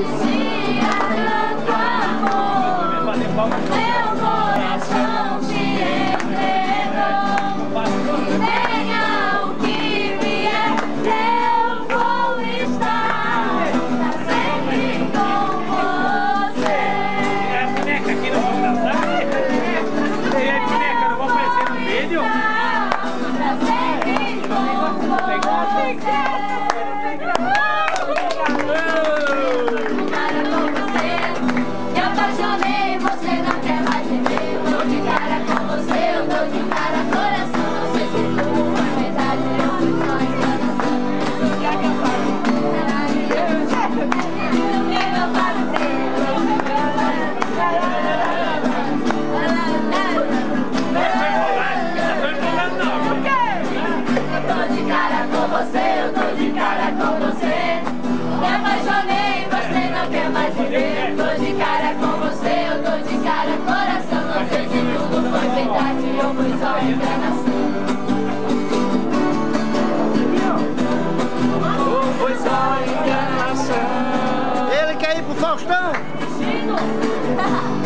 tanto amor, meu coração te entregou. Venha o que vier, eu vou estar sempre com você. É a boneca aqui, não vou dançar? E aí, boneca, não vou aparecer no vídeo? Sempre com você. Me apaixonei, você não quer mais viver. Tô de cara com você, eu tô de cara coração. Não sei se tudo foi verdade, eu fui só enganação. O que é que eu faço? O que é que eu faço? Eu tô de cara com você, eu tô de cara com você. Me apaixonei, você não quer mais viver. Tô de cara com você, eu tô de cara coração. Não sei se tudo foi verdade, eu fui só enganação. Foi só enganação. Ele quer ir pro Faustão? Chico!